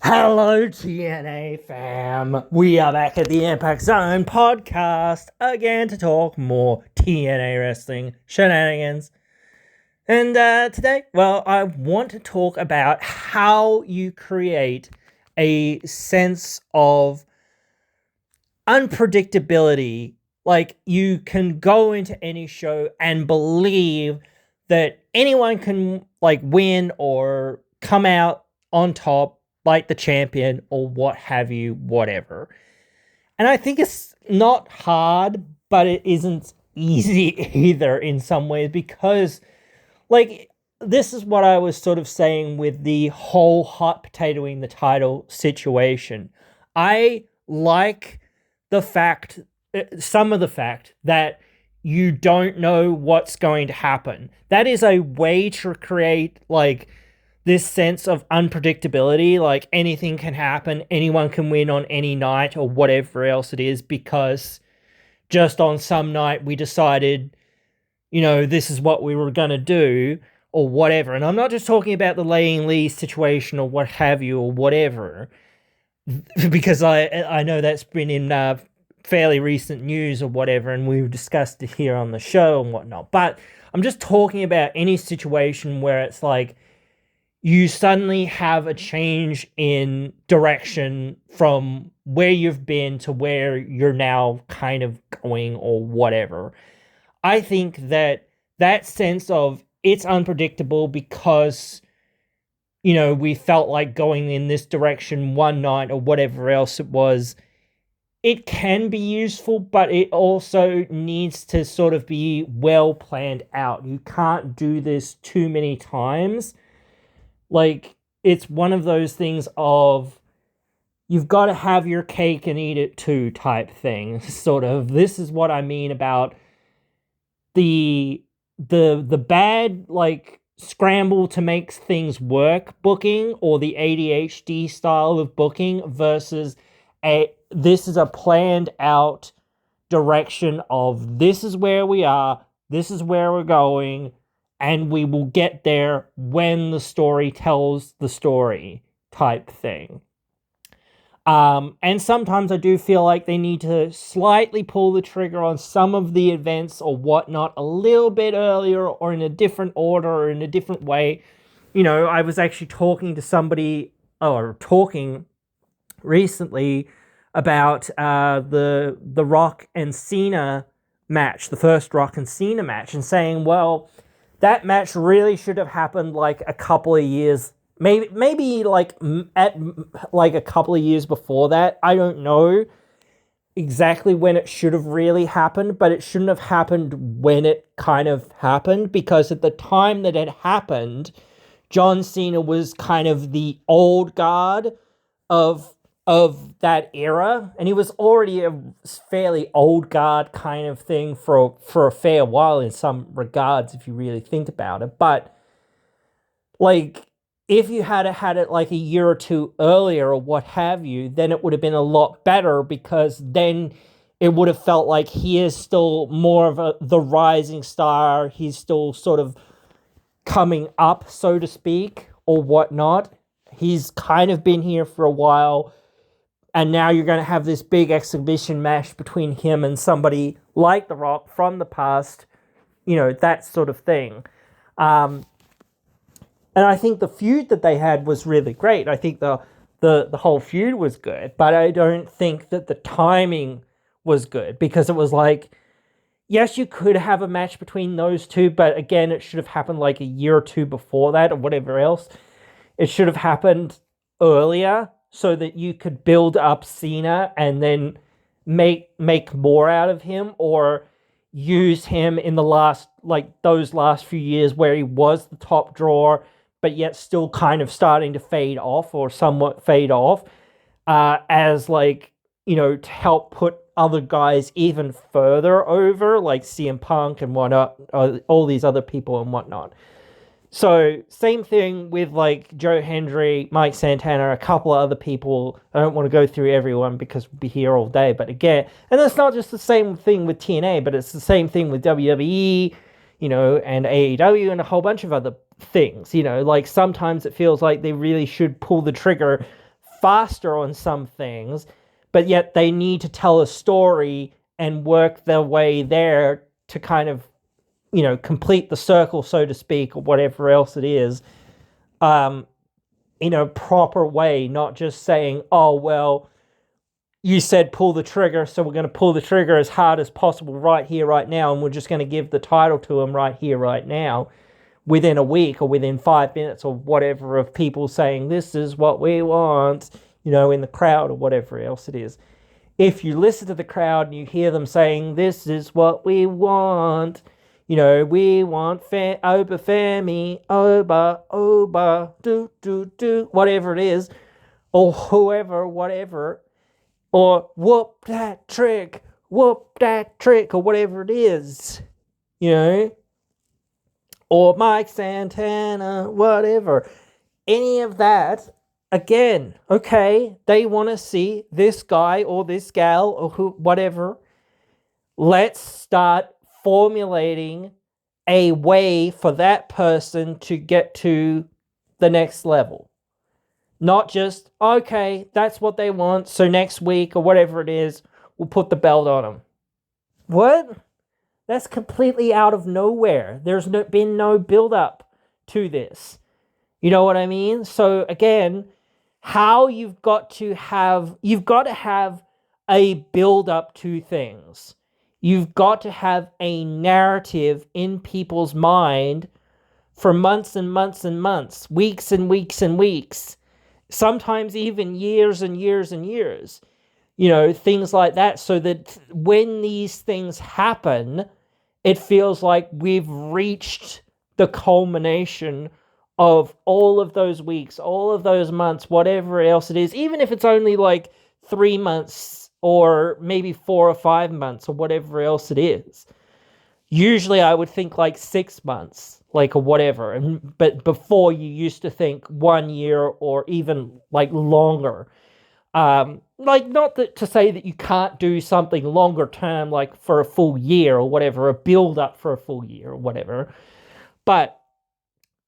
Hello, TNA fam. We are back at the Impact Zone podcast again to talk more TNA wrestling shenanigans. And today, I want to talk about how you create a sense of unpredictability. Like, you can go into any show and believe that anyone can, win or come out on top like the champion or what have you, whatever. And I think it's not hard, but it isn't easy either in some ways because, this is what I was sort of saying with the whole hot potatoing the title situation. I like some of the fact that you don't know what's going to happen. That is a way to create, this sense of unpredictability, like anything can happen, anyone can win on any night or whatever else it is, because just on some night we decided, this is what we were going to do or whatever. And I'm not just talking about the Laying Lee situation or what have you or whatever, because I know that's been in fairly recent news or whatever, and we've discussed it here on the show and whatnot. But I'm just talking about any situation where it's like, you suddenly have a change in direction from where you've been to where you're now kind of going or whatever. I think that sense of it's unpredictable because, we felt like going in this direction one night or whatever else it was, it can be useful, but it also needs to sort of be well planned out. You can't do this too many times. It's one of those things of you've got to have your cake and eat it too type thing. Sort of, this is what I mean about the bad, scramble to make things work booking, or the ADHD style of booking, versus this is a planned out direction of this is where we are, this is where we're going, and we will get there when the story tells the story type thing. And sometimes I do feel like they need to slightly pull the trigger on some of the events or whatnot a little bit earlier or in a different order or in a different way. I was actually talking recently about the Rock and Cena match, the first Rock and Cena match, and saying, well, that match really should have happened a couple of years, maybe at a couple of years before that. I don't know exactly when it should have really happened, but it shouldn't have happened when it kind of happened, because at the time that it happened, John Cena was kind of the old guard of that era, and he was already a fairly old guard kind of thing for a fair while in some regards, if you really think about it. But if you had it a year or two earlier or what have you, then it would have been a lot better, because then it would have felt like he is still more of the rising star. He's still sort of coming up, so to speak, or whatnot. He's kind of been here for a while, and now you're going to have this big exhibition match between him and somebody like The Rock from the past, that sort of thing. And I think the feud that they had was really great. I think the whole feud was good, but I don't think that the timing was good, because it was yes, you could have a match between those two, but again, it should have happened a year or two before that or whatever else. It should have happened earlier, so that you could build up Cena and then make more out of him, or use him in those last few years where he was the top drawer, but yet still kind of starting to fade off or somewhat fade off, as to help put other guys even further over, like CM Punk and whatnot, all these other people and whatnot. So, same thing with Joe Hendry, Mike Santana, a couple of other people. I don't want to go through everyone because we'll be here all day. But again, and it's not just the same thing with TNA, but it's the same thing with WWE, and AEW and a whole bunch of other things. Sometimes it feels like they really should pull the trigger faster on some things, but yet they need to tell a story and work their way there to kind of, complete the circle, so to speak, or whatever else it is, in a proper way, not just saying, oh, well, you said pull the trigger, so we're going to pull the trigger as hard as possible right here, right now, and we're just going to give the title to him right here, right now, within a week or within 5 minutes or whatever of people saying, this is what we want, in the crowd or whatever else it is. If you listen to the crowd and you hear them saying, this is what we want, we want Oba Femi, Oba, do, whatever it is, or whoever, whatever, or whoop that trick, or whatever it is, or Mike Santana, whatever. Any of that, again, okay, they want to see this guy or this gal or whatever. Let's start formulating a way for that person to get to the next level. Not just, okay, that's what they want, so next week or whatever it is, we'll put the belt on them. What? That's completely out of nowhere. There's been no build-up to this. You know what I mean? So again, how you've got to have a build-up to things. You've got to have a narrative in people's mind for months and months and months, weeks and weeks and weeks, sometimes even years and years and years, things like that, so that when these things happen, it feels like we've reached the culmination of all of those weeks, all of those months, whatever else it is, even if it's only like 3 months or maybe 4 or 5 months or whatever else it is. Usually I would think like 6 months, like, or whatever. But before, you used to think 1 year or even like longer. Like, not to say that you can't do something longer term, like for a full year or whatever, a build up for a full year or whatever. But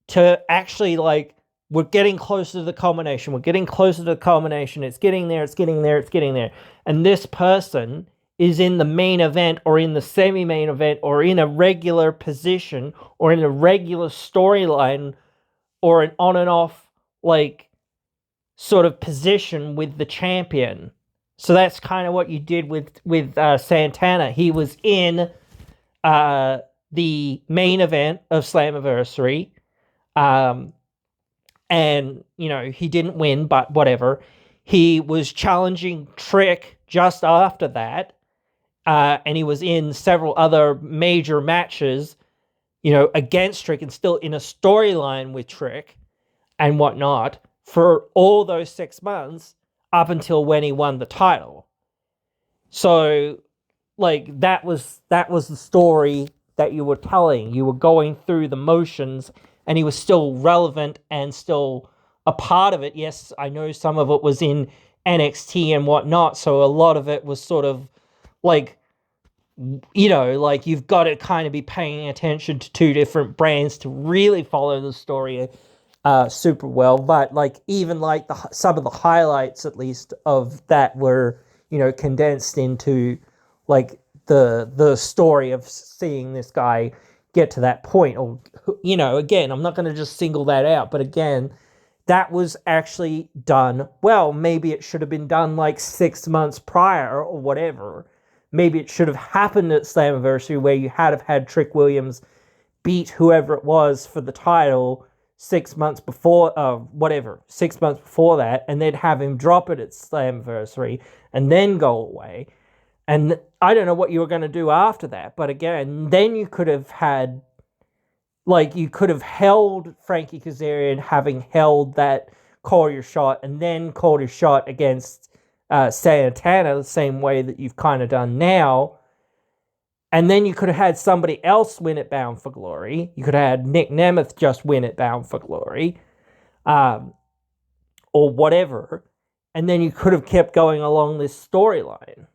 to actually, like, we're getting closer to the culmination. We're getting closer to the culmination. It's getting there. It's getting there. It's getting there. And this person is in the main event or in the semi-main event or in a regular position or in a regular storyline or an on and off, like, sort of position with the champion. So that's kind of what you did with Santana. He was in the main event of Slammiversary. And, he didn't win, but whatever. He was challenging Trick just after that. And he was in several other major matches, against Trick and still in a storyline with Trick and whatnot for all those 6 months up until when he won the title. So, like, that was the story that you were telling. You were going through the motions, and he was still relevant and still a part of it. Yes, I know some of it was in NXT and whatnot, so a lot of it was sort of like, like, you've got to kind of be paying attention to two different brands to really follow the story super well. But, like, even like some of the highlights, at least, of that were, condensed into, like, the story of seeing this guy get to that point. Or, again, I'm not going to just single that out, but again, that was actually done well. Maybe it should have been done like 6 months prior or whatever. Maybe it should have happened at Slammiversary, where you have had Trick Williams beat whoever it was for the title 6 months before, 6 months before that, and then have him drop it at Slammiversary and then go away. And I don't know what you were going to do after that, but again, then you could have had, like, you could have held Frankie Kazarian, having held that call your shot, and then called your shot against Santana the same way that you've kind of done now. And then you could have had somebody else win it Bound for Glory. You could have had Nick Nemeth just win it Bound for Glory. Or whatever. And then you could have kept going along this storyline,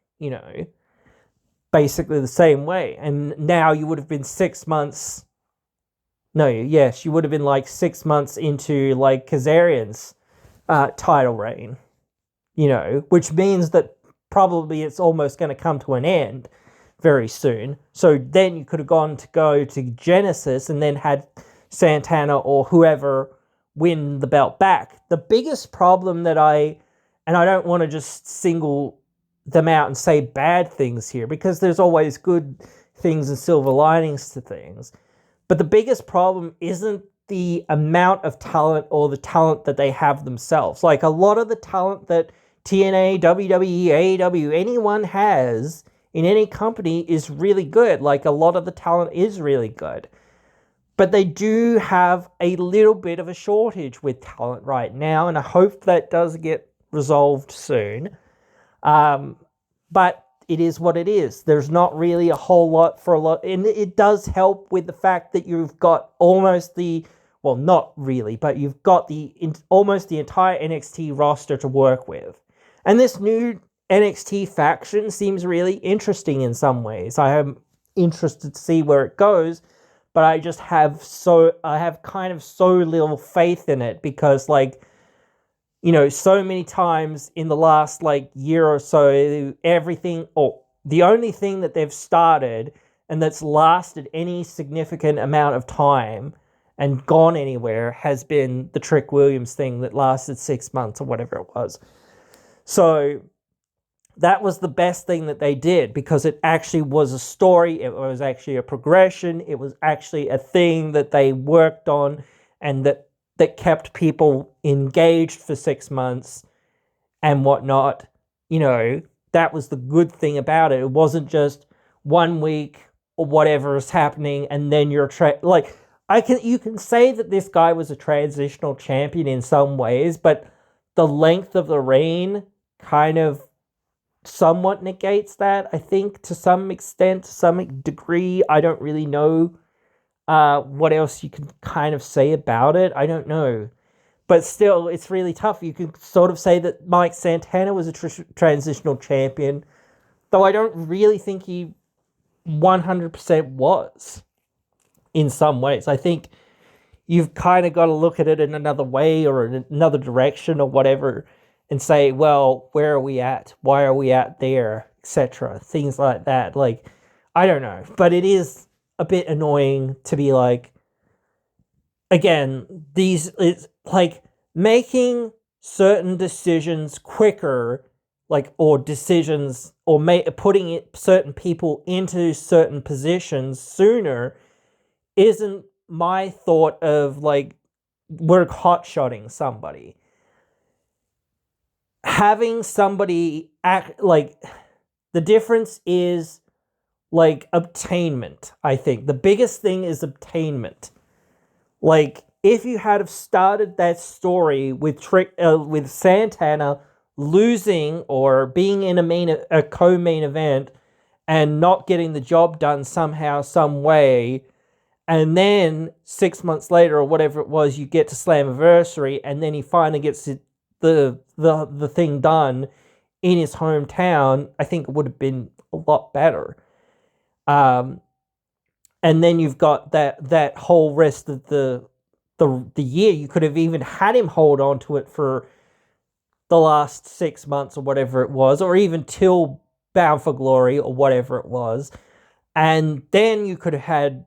basically the same way. And now you would have been 6 months. No, yes, you would have been like 6 months into, like, Kazarian's title reign. which means that probably it's almost going to come to an end very soon. So then you could have gone to go to Genesis and then had Santana or whoever win the belt back. The biggest problem that and I don't want to just single them out and say bad things here, because there's always good things and silver linings to things. But the biggest problem isn't the amount of talent or the talent that they have themselves. Like, a lot of the talent that TNA, WWE, AEW, anyone has in any company is really good. Like, a lot of the talent is really good. But they do have a little bit of a shortage with talent right now, and I hope that does get resolved soon. But it is what it is. There's not really a whole lot for a lot, and it does help with the fact that you've got almost not really, but you've got almost the entire NXT roster to work with. And this new NXT faction seems really interesting in some ways. I am interested to see where it goes, but I have kind of so little faith in it, because so many times in the last year or so, the only thing that they've started and that's lasted any significant amount of time and gone anywhere has been the Trick Williams thing that lasted 6 months or whatever it was. So that was the best thing that they did, because it actually was a story. It was actually a progression. It was actually a thing that they worked on, and that kept people engaged for 6 months and whatnot. That was the good thing about it. It wasn't just 1 week or whatever is happening and then you're you can say that this guy was a transitional champion in some ways, but the length of the reign kind of somewhat negates that, I think, to some extent, to some degree. I don't really know what else you can kind of say about it. I don't know. But still, it's really tough. You can sort of say that Mike Santana was a transitional champion, though I don't really think he 100% was in some ways. I think you've kind of got to look at it in another way or in another direction or whatever and say, well, where are we at? Why are we at there? Etc. Things like that. I don't know. But it is a bit annoying to be again, it's making certain decisions quicker, or decisions, or putting certain people into certain positions sooner isn't my thought of we're hot-shotting somebody. Having somebody act the difference is obtainment. I think the biggest thing is obtainment. If you had have started that story with Santana losing or being in a co-main event and not getting the job done somehow, some way, and then 6 months later or whatever it was, you get to Slammiversary, and then he finally gets the thing done in his hometown, I think it would have been a lot better. And then you've got that whole rest of the year. You could have even had him hold on to it for the last 6 months or whatever it was, or even till Bound for Glory or whatever it was. And then you could have had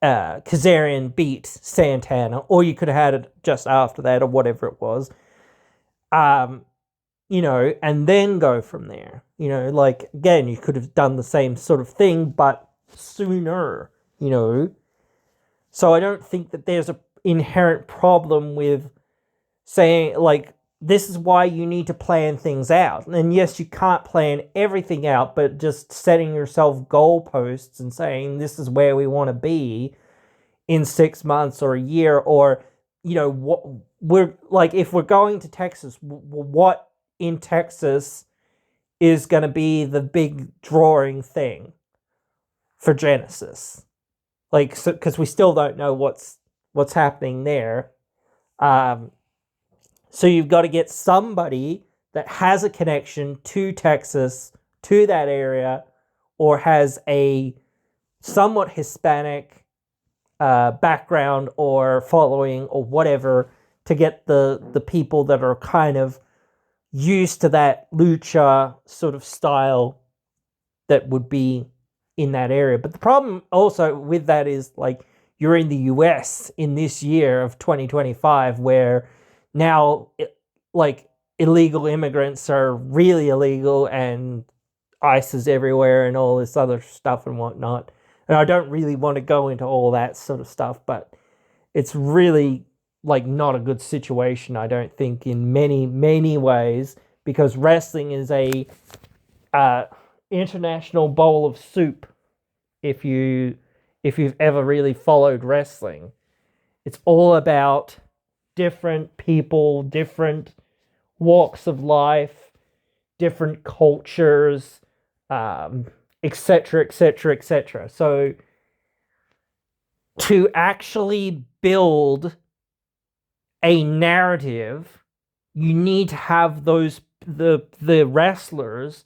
Kazarian beat Santana, or you could have had it just after that or whatever it was. And then go from there. Again, you could have done the same sort of thing, but sooner, So I don't think that there's an inherent problem with saying, this is why you need to plan things out. And yes, you can't plan everything out, but just setting yourself goalposts and saying, this is where we want to be in 6 months or a year, or, what we're if we're going to Texas, what in Texas is going to be the big drawing thing for Genesis. Because we still don't know what's happening there. So you've got to get somebody that has a connection to Texas, to that area, or has a somewhat Hispanic background or following or whatever, to get the people that are kind of used to that lucha sort of style that would be in that area. But the problem also with that is like you're in the US in this year of 2025 where now like illegal immigrants are really illegal and ICE is everywhere and all this other stuff and whatnot. And I don't really want to go into all that sort of stuff, but it's really like not a good situation, I don't think, in many ways, because wrestling is a international bowl of soup. If you've ever really followed wrestling, it's all about different people, different walks of life, different cultures, etc., etc., etc. So to actually build a narrative, you need to have the wrestlers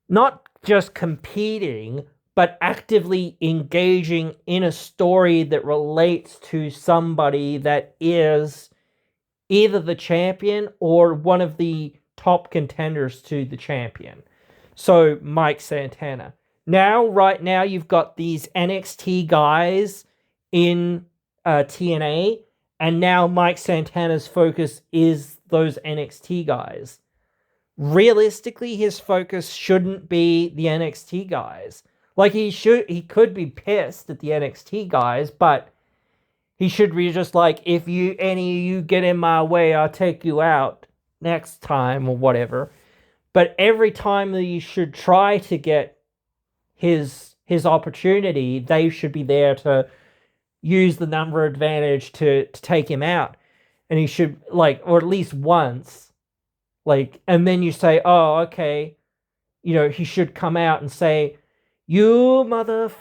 not just competing, but actively engaging in a story that relates to somebody that is either the champion or one of the top contenders to the champion. So Mike Santana. Right now, you've got these NXT guys in TNA, and now Mike Santana's focus is those NXT guys. Realistically, his focus shouldn't be the NXT guys. Like, he could be pissed at the NXT guys, but he should be just like, if any of you get in my way, I'll take you out next time or whatever. But every time that you should try to get his opportunity, they should be there to use the number advantage to take him out. And he should, like, or at least once, like, and then you say, oh, okay, he should come out and say, you mother,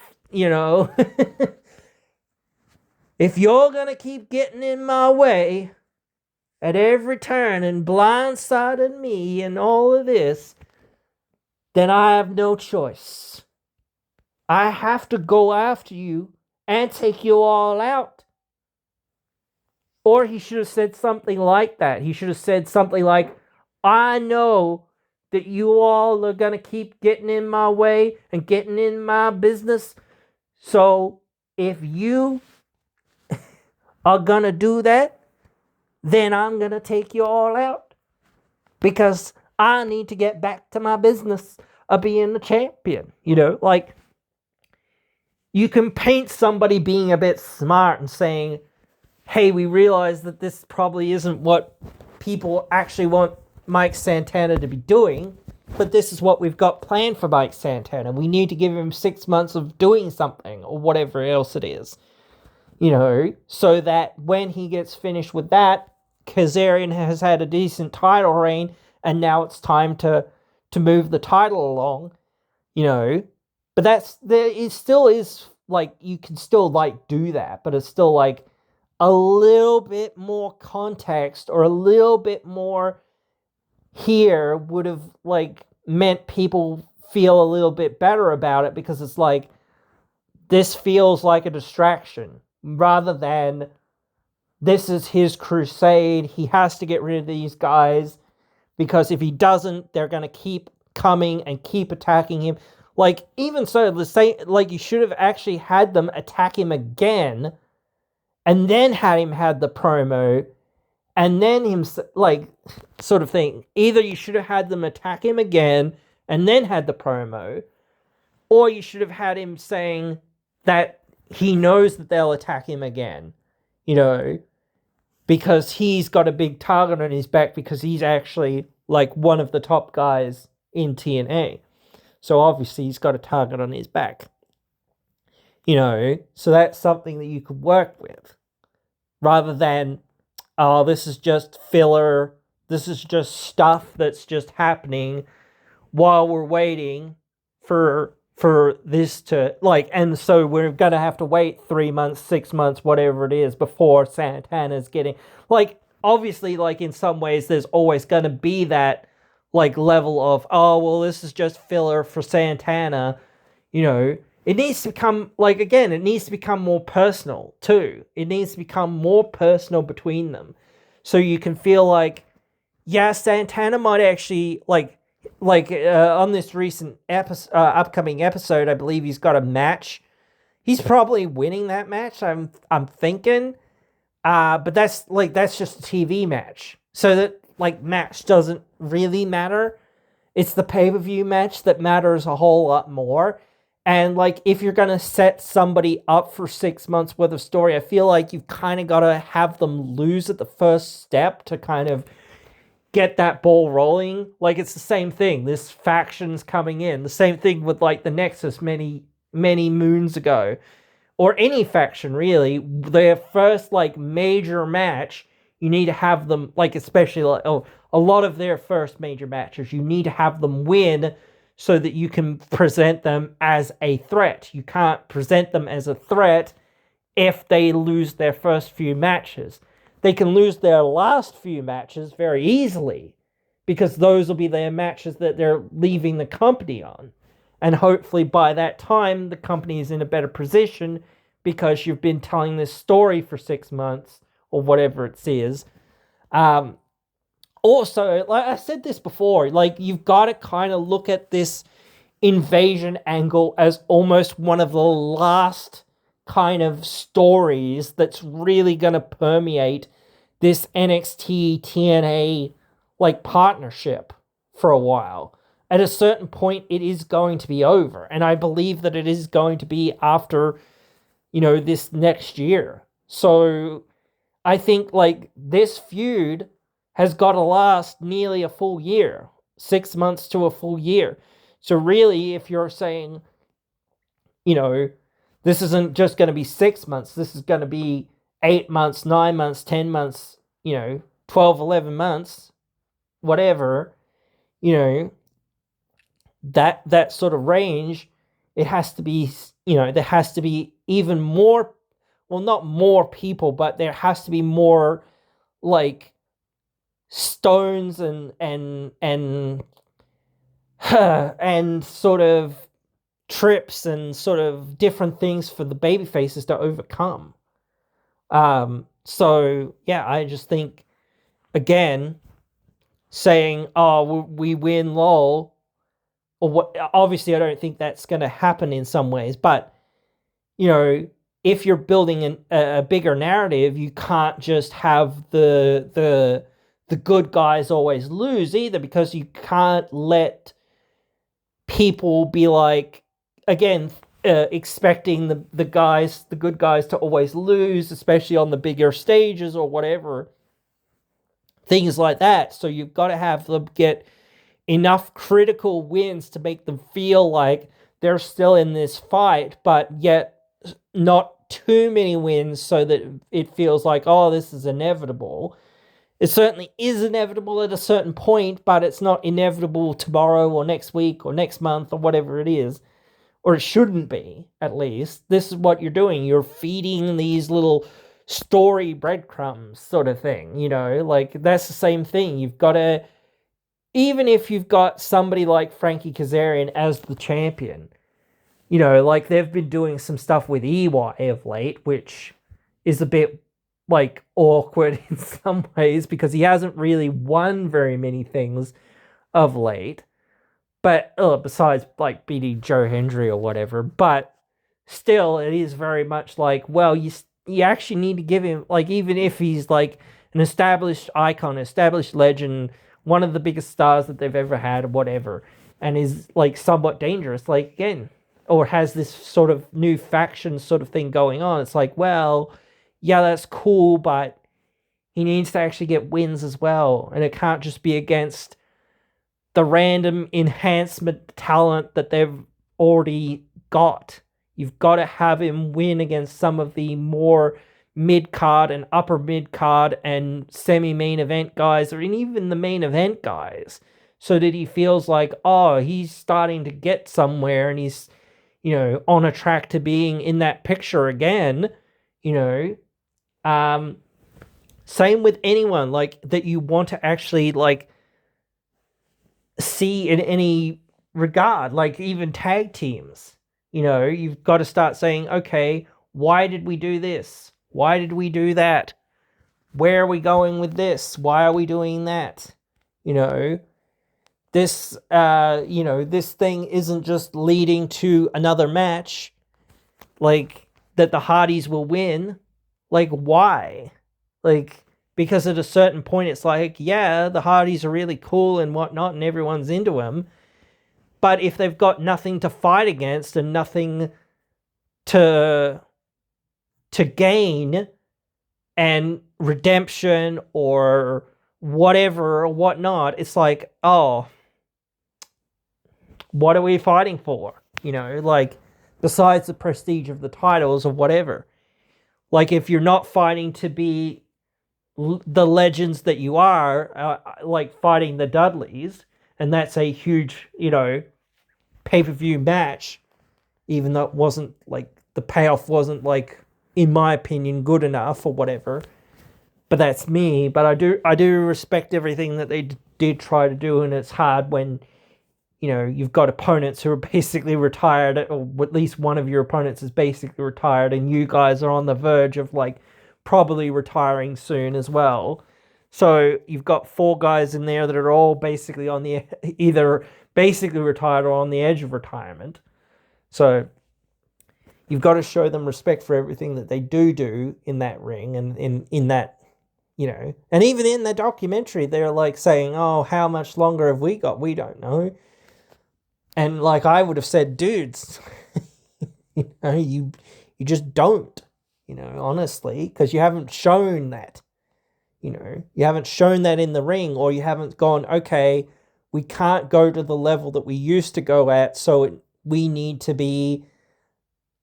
if you're gonna keep getting in my way at every turn and blindsiding me and all of this, then I have no choice. I have to go after you and take you all out. Or he should have said something like that. He should have said something like, I know that you all are going to keep getting in my way and getting in my business. So if you are going to do that, then I'm going to take you all out. Because I need to get back to my business of being the champion. Like, you can paint somebody being a bit smart and saying, hey, we realize that this probably isn't what people actually want Mike Santana to be doing, but this is what we've got planned for Mike Santana. We need to give him 6 months of doing something or whatever else it is, so that when he gets finished with that, Kazarian has had a decent title reign and now it's time to move the title along, but it still is like, you can still like do that, but it's still like a little bit more context or a little bit more here would have like meant people feel a little bit better about it, because it's like, this feels like a distraction rather than this is his crusade. He has to get rid of these guys, because if he doesn't, they're going to keep coming and keep attacking him. Like, even so, you should have actually had them attack him again and then had him had the promo and then him, like, sort of thing. Either you should have had them attack him again and then had the promo, or you should have had him saying that he knows that they'll attack him again, because he's got a big target on his back, because he's actually like one of the top guys in TNA. So obviously he's got a target on his back. So that's something that you could work with. Rather than, oh, this is just filler. This is just stuff that's just happening while we're waiting for this to, like, and so we're going to have to wait 3 months, 6 months, whatever it is, before Santana's getting, like, obviously, like, in some ways, there's always going to be that, like, level of, oh, well, this is just filler for Santana, It needs to become, like, again, it needs to become more personal, too. It needs to become more personal between them. So you can feel like, yeah, Santana might actually on this recent upcoming episode, I believe he's got a match. He's probably winning that match. I'm thinking, but that's just a TV match, so that like match doesn't really matter. It's the pay-per-view match that matters a whole lot more. And like if you're gonna set somebody up for 6 months worth of story, I feel like you've kind of got to have them lose at the first step to kind of get that ball rolling. Like it's the same thing. This faction's coming in. The same thing with like the Nexus many moons ago, or any faction really. Their first like major match, you need to have them like, especially like a lot of their first major matches, you need to have them win so that you can present them as a threat. You can't present them as a threat if they lose their first few matches. They can lose their last few matches very easily because those will be their matches that they're leaving the company on. And hopefully by that time, the company is in a better position because you've been telling this story for 6 months or whatever it is. Also, like I said this before, like you've got to kind of look at this invasion angle as almost one of the last kind of stories that's really going to permeate this NXT TNA like partnership for a while. At a certain point, it is going to be over, and I believe that it is going to be after, this next year. So I think like this feud has got to last nearly a full year, 6 months to a full year. So really, if you're saying, this isn't just going to be 6 months, this is going to be 8 months, 9 months, 10 months, 12, 11 months, whatever, that sort of range, it has to be, there has to be even more, well, not more people, but there has to be more like stones and and sort of trips and sort of different things for the baby faces to overcome. So yeah, I just think, again, saying, oh, we win, lol, or what, obviously I don't think that's going to happen in some ways, but if you're building a bigger narrative, you can't just have the good guys always lose either, because you can't let people be like, again, expecting the good guys to always lose, especially on the bigger stages or whatever, things like that. So you've got to have them get enough critical wins to make them feel like they're still in this fight, but yet not too many wins so that it feels like, oh, this is inevitable. It certainly is inevitable at a certain point, but it's not inevitable tomorrow or next week or next month or whatever it is. Or it shouldn't be, at least. This is what you're doing. You're feeding these little story breadcrumbs sort of thing, like that's the same thing. You've got to, even if you've got somebody like Frankie Kazarian as the champion, like they've been doing some stuff with EY of late, which is a bit like awkward in some ways because he hasn't really won very many things of late. But besides like beating Joe Hendry or whatever, but still, it is very much like, well, you actually need to give him, like, even if he's like an established icon, established legend, one of the biggest stars that they've ever had, whatever, and is like somewhat dangerous, like, again, or has this sort of new faction sort of thing going on. It's like, well, yeah, that's cool, but he needs to actually get wins as well, and it can't just be against the random enhancement talent that they've already got. You've got to have him win against some of the more mid-card and upper mid-card and semi-main event guys, or even the main event guys, so that he feels like, oh, he's starting to get somewhere and he's, on a track to being in that picture again, Same with anyone, like, that you want to actually, like, see in any regard, like even tag teams. You've got to start saying, okay, why did we do this? Why did we do that? Where are we going with this? Why are we doing that? You know, this thing isn't just leading to another match, like, that the Hardys will win. Like, why? Like, because at a certain point, it's like, yeah, the Hardys are really cool and whatnot, and everyone's into them. But if they've got nothing to fight against and nothing to gain and redemption or whatever or whatnot, it's like, oh, what are we fighting for? Like, besides the prestige of the titles or whatever. Like, if you're not fighting to be the legends that you are, like fighting the Dudleys, and that's a huge, pay-per-view match, even though it wasn't, like, the payoff wasn't, like, in my opinion, good enough or whatever. But that's me. But I do respect everything that they did try to do, and it's hard when, you've got opponents who are basically retired, or at least one of your opponents is basically retired, and you guys are on the verge of, like, probably retiring soon as well. So you've got 4 guys in there that are all basically on the either basically retired or on the edge of retirement. So you've got to show them respect for everything that they do in that ring, and in that, and even in the documentary, they're like saying, oh, how much longer have we got? We don't know. And, like, I would have said, dudes, you just don't, honestly, because you haven't shown that. You haven't shown that in the ring, or you haven't gone, okay, we can't go to the level that we used to go at, so we need to be,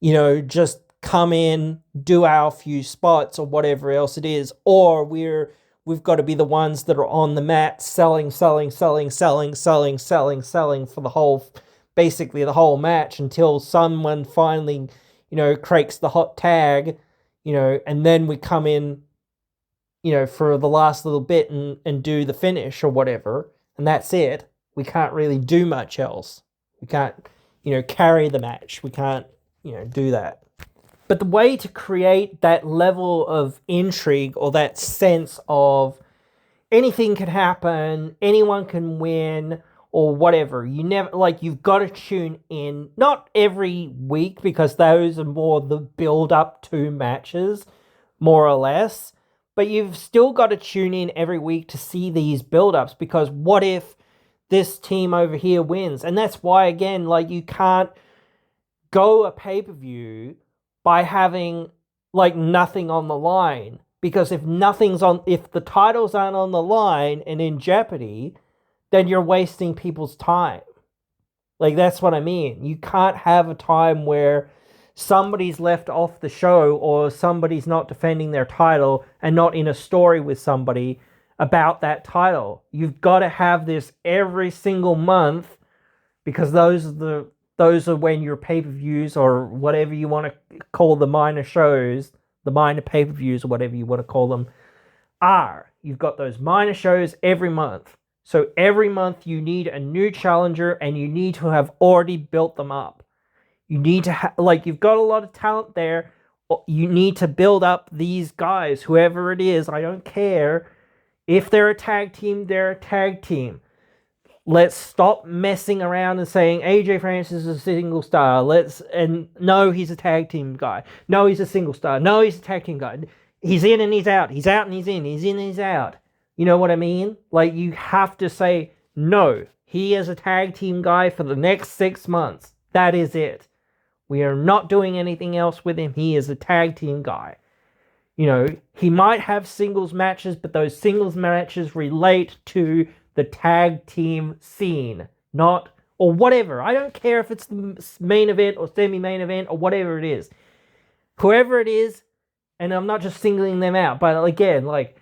just come in, do our few spots or whatever else it is, or we've got to be the ones that are on the mat selling for basically the whole match until someone finally, cracks the hot tag, and then we come in, for the last little bit and do the finish or whatever, and that's it. We can't really do much else. We can't, carry the match. We can't, do that. But the way to create that level of intrigue, or that sense of anything can happen, anyone can win, or whatever, you've got to tune in, not every week, because those are more the build up to matches, more or less, but you've still got to tune in every week to see these build ups, because what if this team over here wins? And that's why, again, like, you can't go a pay-per-view by having, like, nothing on the line, because if the titles aren't on the line and in jeopardy, then you're wasting people's time. Like, that's what I mean. You can't have a time where somebody's left off the show, or somebody's not defending their title and not in a story with somebody about that title. You've got to have this every single month, because those are when your pay-per-views, or whatever you want to call the minor shows, the minor pay-per-views, or whatever you want to call them, are. You've got those minor shows every month. So every month you need a new challenger, and you need to have already built them up. You need to you've got a lot of talent there. You need to build up these guys, whoever it is. I don't care. If they're a tag team, they're a tag team. Let's stop messing around and saying AJ Francis is a single star. No, he's a tag team guy. No, he's a single star. No, he's a tag team guy. He's in and he's out. He's out and he's in. He's in and he's out. You know what I mean? Like, you have to say, no, he is a tag team guy for the next 6 months. That is it. We are not doing anything else with him. He is a tag team guy. He might have singles matches, but those singles matches relate to the tag team scene, or whatever. I don't care if it's the main event or semi-main event or whatever it is. Whoever it is, and I'm not just singling them out, but again, like,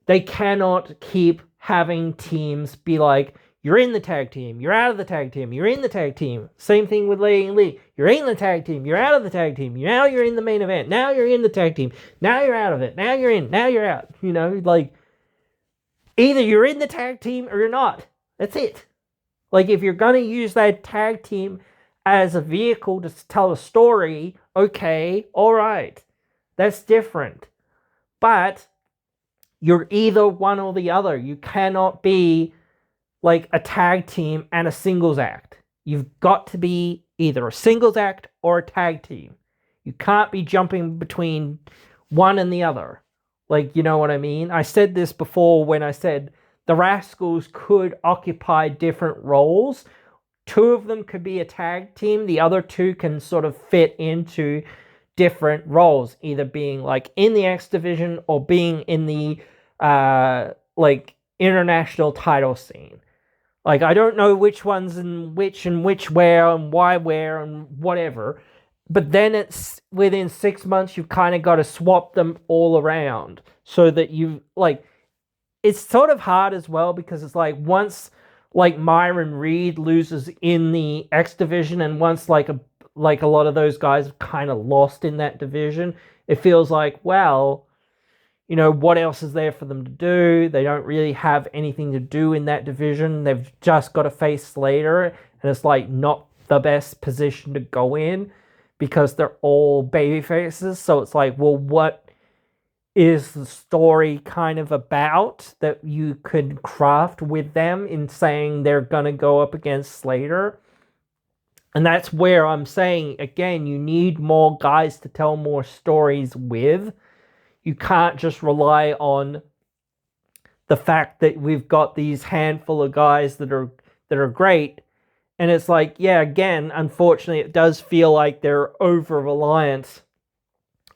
they cannot keep having teams be like, you're in the tag team, you're out of the tag team, you're in the tag team. Same thing with Lei and Lee. You're in the tag team, you're out of the tag team. Now you're in the main event. Now you're in the tag team. Now you're out of it. Now you're in. Now you're out. Like, either you're in the tag team or you're not. That's it. Like, if you're going to use that tag team as a vehicle to tell a story, okay, all right. That's different. But You're either one or the other. You cannot be like a tag team and a singles act. You've got to be either a singles act or a tag team. You can't be jumping between one and the other. Like, you know what I mean? I said this before when I said the Rascals could occupy different roles. Two of them could be a tag team. The other two can sort of fit into different roles, either being like in the X division or being in the like international title scene. Like, I don't know which ones and which where and why where and whatever. But then it's within 6 months, you've kind of got to swap them all around so that you like. It's sort of hard as well because it's like once like Myron Reed loses in the X division and once like a lot of those guys have kind of lost in that division, it feels like, well, you know, what else is there for them to do? They don't really have anything to do in that division. They've just got to face Slater, and it's like not the best position to go in because they're all baby faces. So it's like, well, what is the story kind of about that you could craft with them in saying they're going to go up against Slater? And that's where I'm saying, again, you need more guys to tell more stories with. You can't just rely on the fact that we've got these handful of guys that are great. And it's like, yeah, again, unfortunately, it does feel like they're over-reliant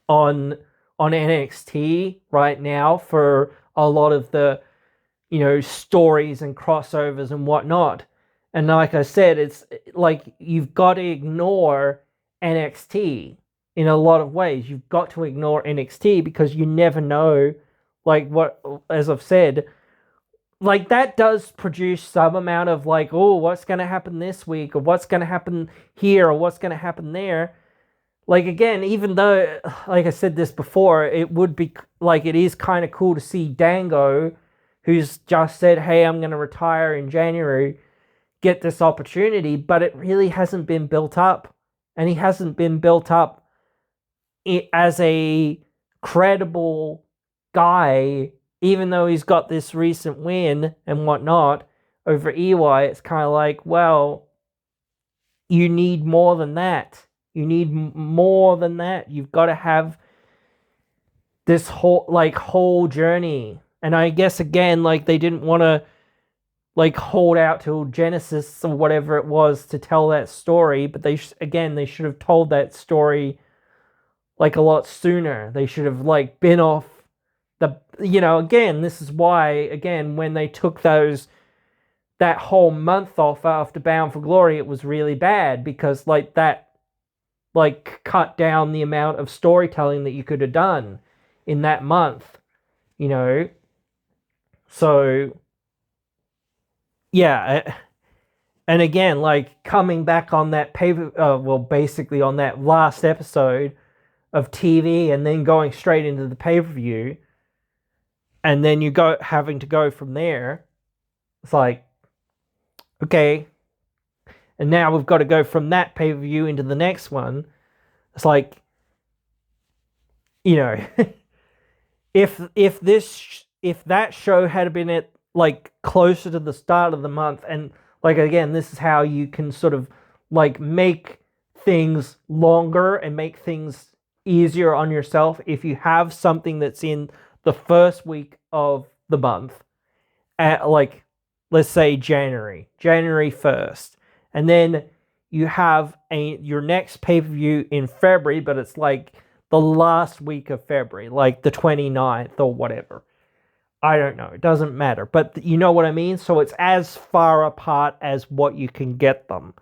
on NXT right now for a lot of the, you know, stories and crossovers and whatnot. And like I said, it's like you've got to ignore NXT in a lot of ways. You've got to ignore NXT because you never know, like what, as I've said, like that does produce some amount of like, oh, what's going to happen this week or what's going to happen here or what's going to happen there. Like, again, even though, like I said this before, it would be like, it is kind of cool to see Dango, who's just said, hey, I'm going to retire in January, get this opportunity, but it really hasn't been built up. And he hasn't been built up as a credible guy, even though he's got this recent win and whatnot over EY. It's kind of like, well, you need more than that. You need more than that. You've got to have this whole journey. And I guess, again, like, they didn't want to like hold out till Genesis or whatever it was to tell that story, but they should have told that story like a lot sooner. They should have like been off the, you know, again, this is why, again, when they took that whole month off after Bound for Glory, it was really bad because like that like cut down the amount of storytelling that you could have done in that month, you know. So yeah, and again, like coming back on that basically on that last episode of TV and then going straight into the pay-per-view, and then having to go from there. It's like, okay, and now we've got to go from that pay-per-view into the next one. It's like, you know, if that show had been at like closer to the start of the month, and like, again, this is how you can sort of like make things longer and make things easier on yourself. If you have something that's in the first week of the month, at like, let's say January 1st, and then you have your next pay-per-view in February, but it's like the last week of February, like the 29th or whatever. I don't know. It doesn't matter. But you know what I mean? So it's as far apart as what you can get them.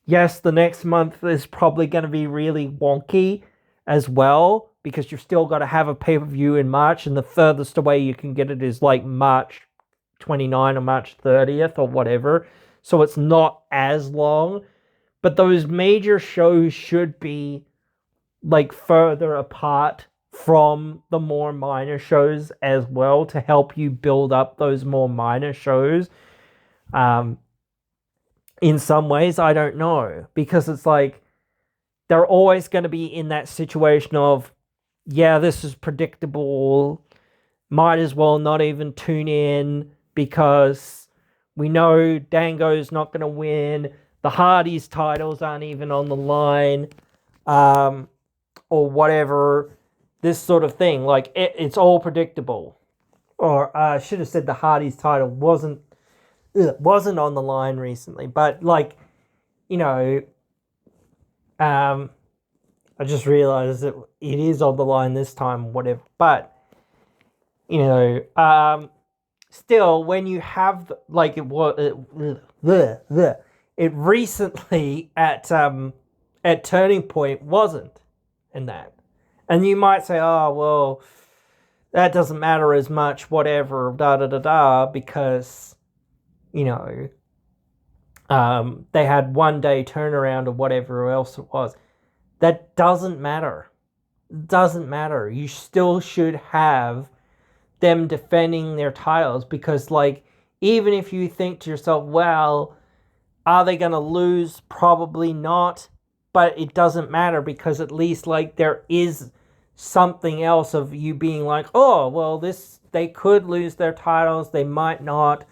Yes, the next month is probably going to be really wonky as well, because you've still got to have a pay-per-view in March, and the furthest away you can get it is like March 29th or March 30th or whatever. So it's not as long. But those major shows should be like further apart from the more minor shows as well, to help you build up those more minor shows. In some ways, I don't know, because it's like they're always going to be in that situation of, yeah, this is predictable, might as well not even tune in because we know Dango's not going to win. The Hardys titles aren't even on the line, or whatever. This sort of thing, like it's all predictable. Or I should have said the Hardys title wasn't on the line recently, but like, you know, I just realized that it is on the line this time, whatever. But you know, still, when you have like it recently at Turning Point wasn't in that, and you might say, oh well, that doesn't matter as much, whatever, da da da da, because you know, they had 1 day turnaround or whatever else it was. That doesn't matter. Doesn't matter. You still should have them defending their titles because, like, even if you think to yourself, well, are they going to lose? Probably not. But it doesn't matter because at least, like, there is something else of you being like, oh, well, they could lose their titles. They might not.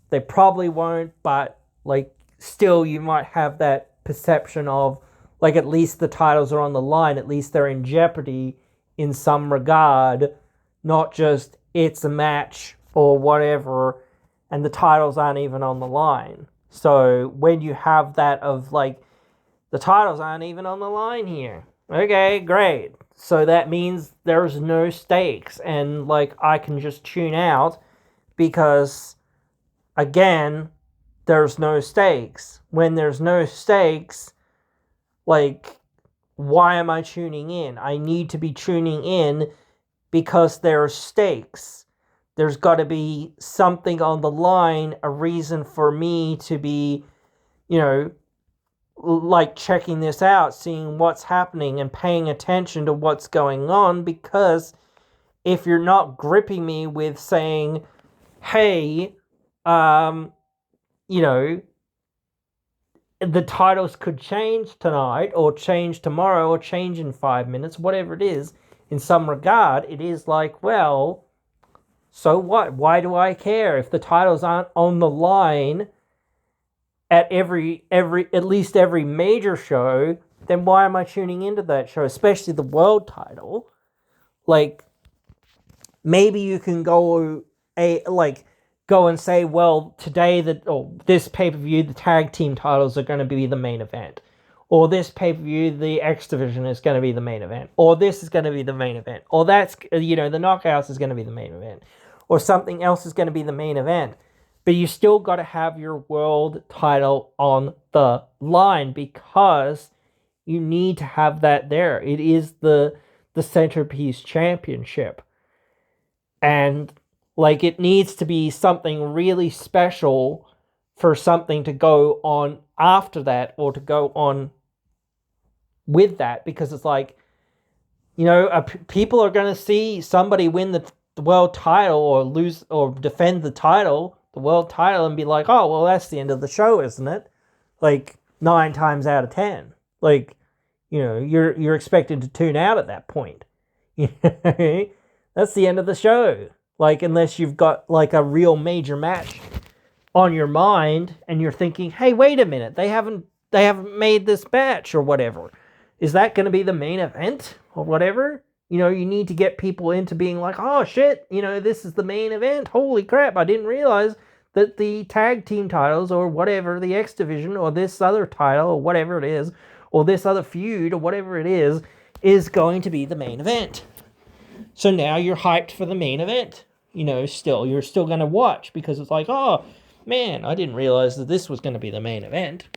They probably won't. But, like, still you might have that perception of, like, at least the titles are on the line. At least they're in jeopardy in some regard. Not just it's a match or whatever and the titles aren't even on the line. So when you have that of like, the titles aren't even on the line here. Okay, great. So that means there's no stakes and like I can just tune out because again, there's no stakes. When there's no stakes, like, why am I tuning in? I need to be tuning in because there are stakes. There's got to be something on the line, a reason for me to be, you know, like checking this out, seeing what's happening and paying attention to what's going on, because if you're not gripping me with saying, hey, you know, the titles could change tonight or change tomorrow or change in 5 minutes, whatever it is, in some regard, it is like, well, so what? Why do I care if the titles aren't on the line at at least every major show? Then why am I tuning into that show, especially the world title? Like, maybe you can go and say, well, today this pay-per-view, the tag team titles are going to be the main event. Or this pay-per-view, the X Division is going to be the main event. Or this is going to be the main event. Or that's, the Knockouts is going to be the main event. Or something else is going to be the main event. But you still got to have your world title on the line because you need to have that there. It is the centerpiece championship. And, like, it needs to be something really special for something to go on after that or to go on with that, because it's like, people are going to see somebody win the world title or lose or defend the world title, and be like, oh, well, that's the end of the show, isn't it? Like, 9 times out of 10. Like, you're expected to tune out at that point. That's the end of the show. Like, unless you've got, like, a real major match on your mind and you're thinking, hey, wait a minute, they haven't made this match or whatever. Is that going to be the main event or whatever? You need to get people into being like, oh, shit, this is the main event. Holy crap, I didn't realize that the tag team titles or whatever, the X Division or this other title or whatever it is, or this other feud or whatever it is going to be the main event. So now you're hyped for the main event. You're still going to watch because it's like, oh, man, I didn't realize that this was going to be the main event.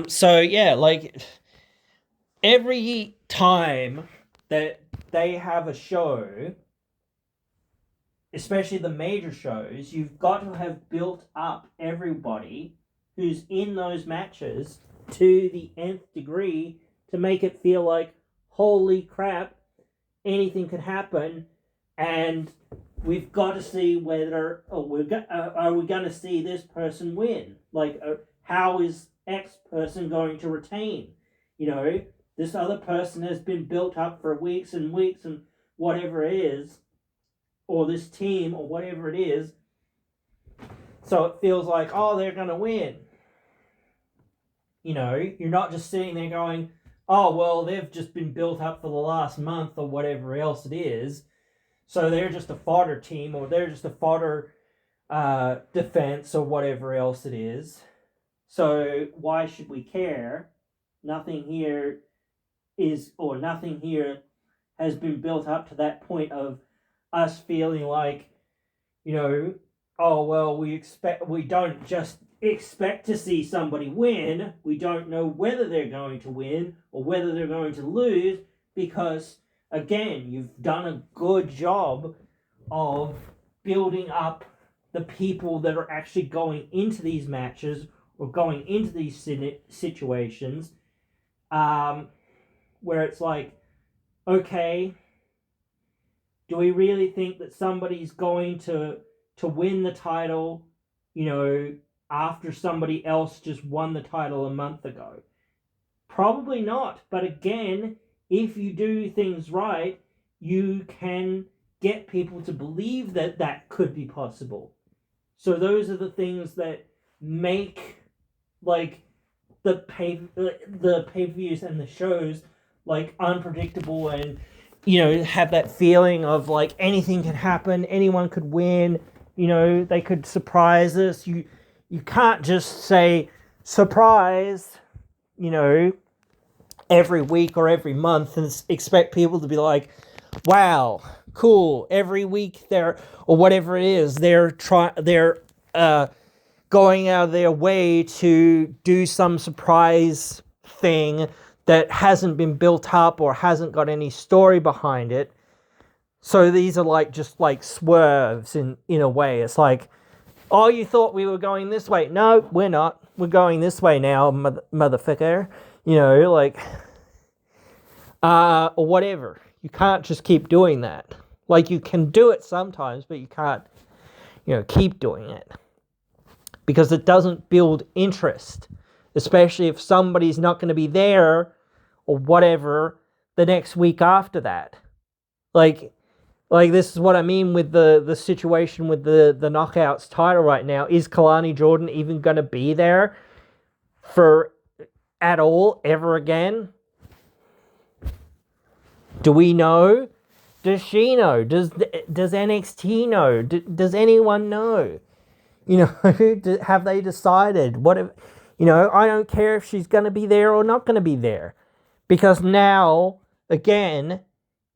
So yeah, like, every time that they have a show, especially the major shows, you've got to have built up everybody who's in those matches to the nth degree to make it feel like, holy crap, anything could happen, and we've got to see whether are we going to see this person win? Like, how is X person going to retain? This other person has been built up for weeks and weeks and whatever it is, or this team or whatever it is. So it feels like, oh, they're going to win. You know, you're not just sitting there going, oh, well, they've just been built up for the last month or whatever else it is. So they're just a fodder team, or they're just a fodder defense or whatever else it is. So why should we care? Nothing here has been built up to that point of us feeling like, you know, oh, well, we don't just expect to see somebody win. We don't know whether they're going to win or whether they're going to lose, because, again, you've done a good job of building up the people that are actually going into these matches or going into these situations, where it's like, okay, do we really think that somebody's going to win the title, you know, after somebody else just won the title a month ago? Probably not. But again, if you do things right, you can get people to believe that that could be possible. So those are the things that make, like, the pay-per-views and the shows, like, unpredictable, and, you know, have that feeling of, like, anything can happen, anyone could win, you know, they could surprise us. You can't just say surprise, you know, every week or every month and expect people to be like, wow, cool, every week they're, or whatever it is, they're going out of their way to do some surprise thing that hasn't been built up or hasn't got any story behind it. So these are like just like swerves in a way. It's like, oh, you thought we were going this way? No, we're not. We're going this way now, motherfucker. You know, like, or whatever. You can't just keep doing that. Like, you can do it sometimes, but you can't, you know, keep doing it. Because it doesn't build interest. Especially if somebody's not going to be there or whatever the next week after that. Like this is what I mean with the situation with the Knockouts title right now. Is Kalani Jordan even going to be there for at all ever again? Do we know? Does she know? Does NXT know? Does anyone know? You know, have they decided? What if, you know, I don't care if she's going to be there or not going to be there. Because now, again,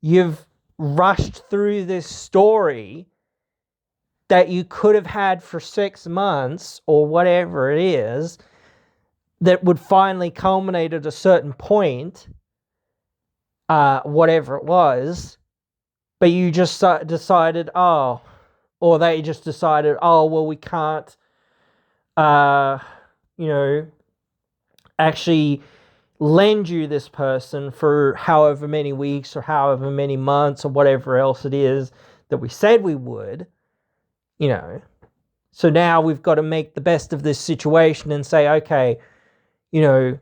you've rushed through this story that you could have had for 6 months or whatever it is, that would finally culminate at a certain point, whatever it was, but you just decided, oh, or they just decided, oh, well, we can't, you know, actually lend you this person for however many weeks or however many months or whatever else it is that we said we would, you know. So now we've got to make the best of this situation and say, okay, you know,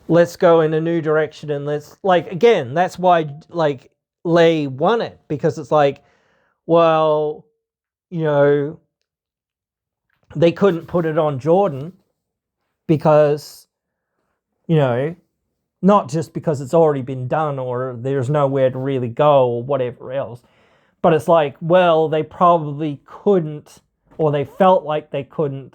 let's go in a new direction, and let's, like, again, that's why, like, Lay won it, because it's like, well, you know, they couldn't put it on Jordan because, you know, not just because it's already been done or there's nowhere to really go or whatever else, but it's like, well, they probably couldn't, or they felt like they couldn't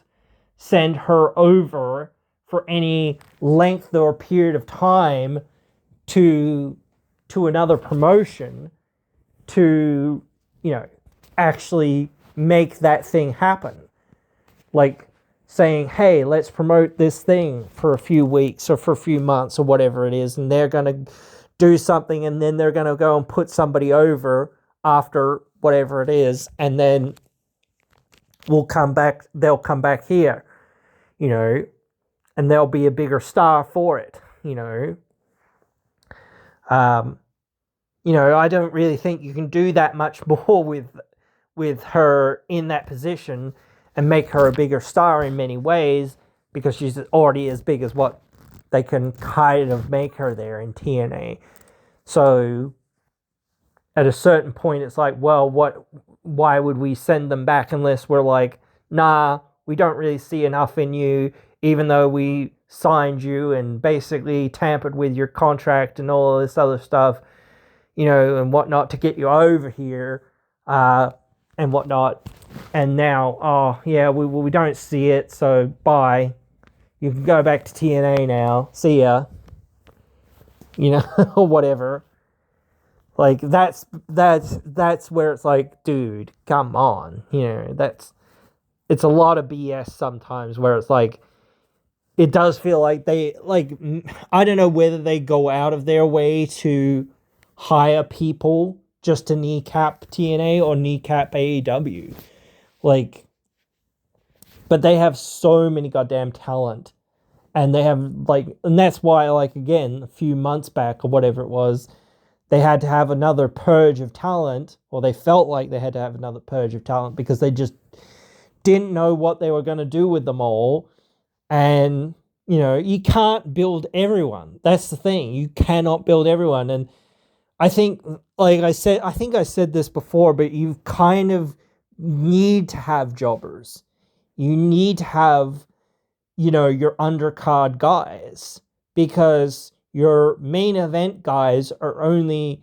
send her over for any length or period of time to another promotion to, you know, actually make that thing happen. Like saying, hey, let's promote this thing for a few weeks or for a few months or whatever it is, and they're going to do something, and then they're going to go and put somebody over after whatever it is, and then they'll come back here, you know, and there'll be a bigger star for it, you know. You know, I don't really think you can do that much more with her in that position and make her a bigger star in many ways, because she's already as big as what they can kind of make her there in TNA. So at a certain point, it's like, well, why would we send them back unless we're like, nah, we don't really see enough in you, even though we signed you and basically tampered with your contract and all of this other stuff, and whatnot to get you over here, and whatnot. And now, oh, yeah, we don't see it, so bye. You can go back to TNA now. See ya. Or whatever. Like, that's where it's like, dude, come on. It's a lot of BS sometimes where it's like, it does feel like they, like, I don't know whether they go out of their way to hire people just to kneecap TNA or kneecap AEW. Like, but they have so many goddamn talent. And they have, like, and that's why, like, again, a few months back or whatever it was, they had to have another purge of talent, or they felt like they had to have another purge of talent because they just didn't know what they were going to do with them all. And, you can't build everyone. That's the thing. You cannot build everyone. And I think, like I said this before, but you kind of need to have jobbers. You need to have, your undercard guys, because your main event guys are only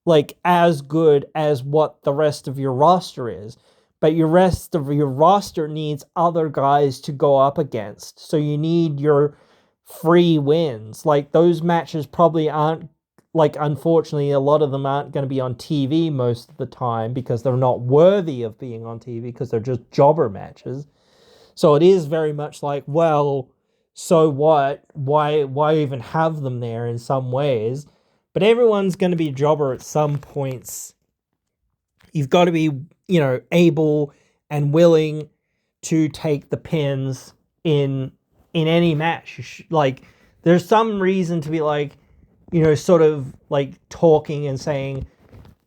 like as good as what the rest of your roster is. But your rest of your roster needs other guys to go up against. So you need your free wins. Like, those matches probably aren't, like, unfortunately, a lot of them aren't going to be on TV most of the time because they're not worthy of being on TV because they're just jobber matches. So it is very much like, well, so what? Why even have them there in some ways? But everyone's going to be a jobber at some points. You've got to be, able and willing to take the pins in any match. Like, there's some reason to be like, sort of like talking and saying,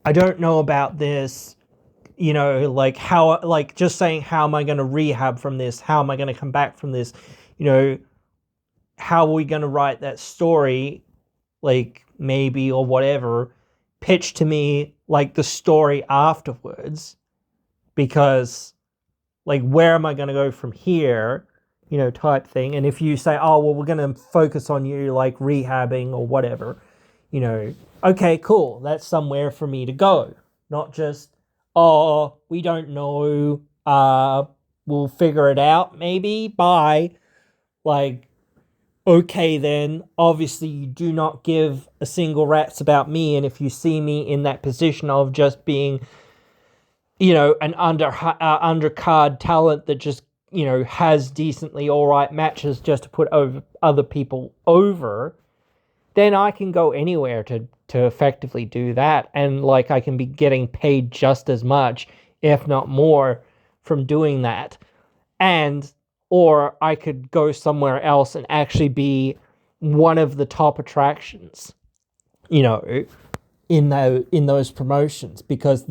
I don't know about this, like how, like just saying, how am I going to rehab from this? How am I going to come back from this? How are we going to write that story? Like, maybe, or whatever, pitch to me like the story afterwards, because like, where am I going to go from here, type thing. And if you say, oh, well, we're going to focus on you like rehabbing or whatever, okay, cool, that's somewhere for me to go, not just, oh, we don't know, we'll figure it out, maybe, bye. Like, okay, then, obviously you do not give a single rat's about me, and if you see me in that position of just being, an undercard talent that just, has decently alright matches just to put over other people over, then I can go anywhere to effectively do that, and, like, I can be getting paid just as much, if not more, from doing that. Or I could go somewhere else and actually be one of the top attractions, in those promotions, because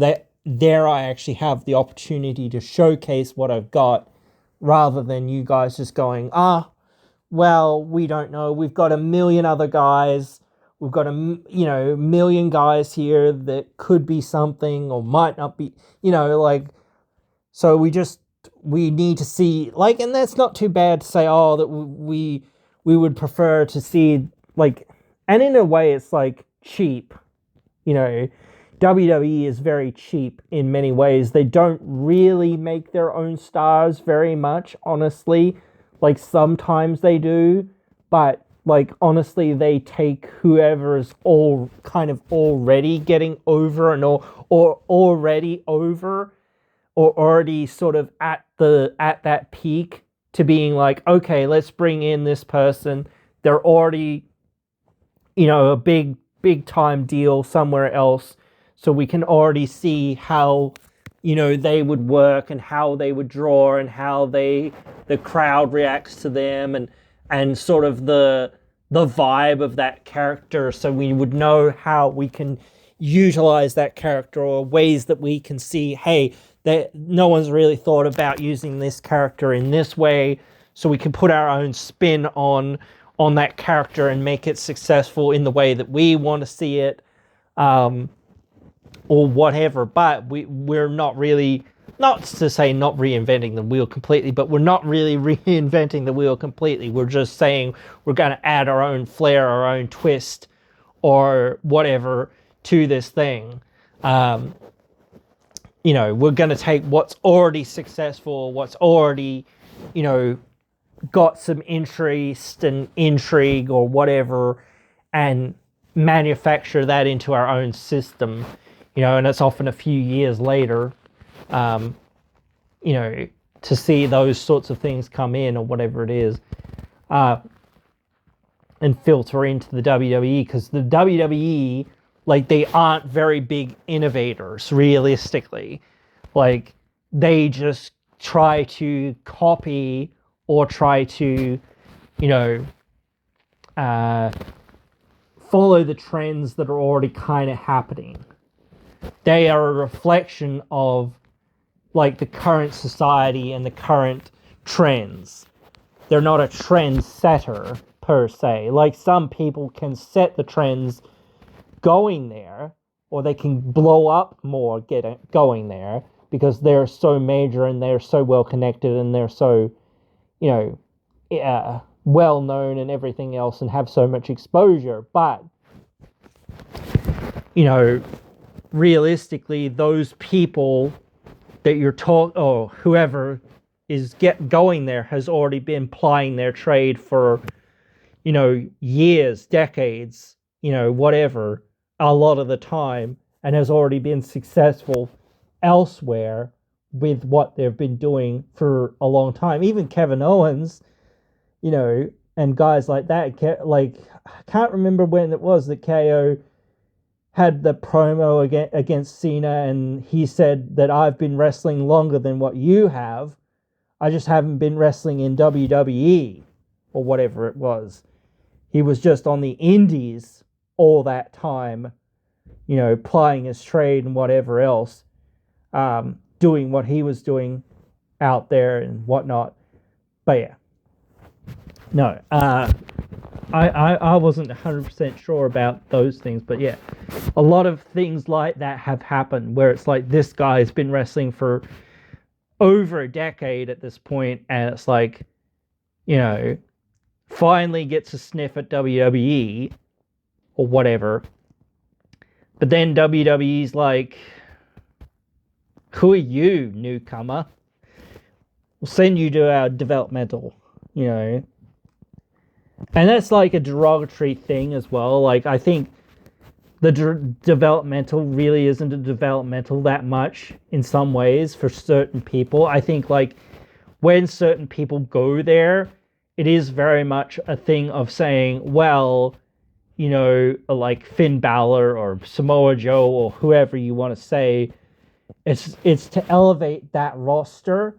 there I actually have the opportunity to showcase what I've got, rather than you guys just going, well, we don't know. We've got a million other guys. We've got million guys here that could be something or might not be, like, so we need to see, like, and that's not too bad to say, oh, that we would prefer to see, like, and in a way it's like cheap, WWE is very cheap in many ways. They don't really make their own stars very much, honestly. Like, sometimes they do, but, like, honestly, they take whoever is all kind of already getting over and or already over, or already sort of at that peak, to being like, okay, let's bring in this person. They're already, a big time deal somewhere else, so we can already see how, they would work and how they would draw and how the crowd reacts to them, and sort of the vibe of that character, so we would know how we can utilize that character, or ways that we can see, hey, that no one's really thought about using this character in this way, so we can put our own spin on on that character and make it successful in the way that we want to see it, or whatever. But we're not really, not to say not reinventing the wheel completely, but we're not really reinventing the wheel completely. We're just saying we're going to add our own flair, our own twist, or whatever to this thing. We're going to take what's already successful, what's already, got some interest and intrigue or whatever, and manufacture that into our own system, and it's often a few years later, to see those sorts of things come in or whatever it is, and filter into the WWE, because the WWE, like, they aren't very big innovators, realistically. Like, they just try to copy or try to, follow the trends that are already kind of happening. They are a reflection of, like, the current society and the current trends. They're not a trend setter, per se. Like, some people can set the trends going there, or they can blow up more going there, because they're so major and they're so well connected and they're so, well known and everything else, and have so much exposure. But, realistically, those people that you're or whoever is going there has already been plying their trade for, years, decades, whatever, a lot of the time, and has already been successful elsewhere with what they've been doing for a long time. Even Kevin Owens, and guys like that, like, I can't remember when it was that KO had the promo against Cena, and he said that I've been wrestling longer than what you have. I just haven't been wrestling in WWE, or whatever it was. He was just on the indies all that time, plying his trade and whatever else, doing what he was doing out there and whatnot. But yeah, no, I wasn't 100% sure about those things, but yeah, a lot of things like that have happened, where it's like, this guy's been wrestling for over a decade at this point, and it's like, finally gets a sniff at WWE or whatever, but then WWE's like, who are you, newcomer? We'll send you to our developmental, and that's like a derogatory thing as well. Like, I think the developmental really isn't a developmental that much in some ways for certain people. I think, like, when certain people go there, it is very much a thing of saying, well, like Finn Balor or Samoa Joe or whoever you want to say, it's to elevate that roster.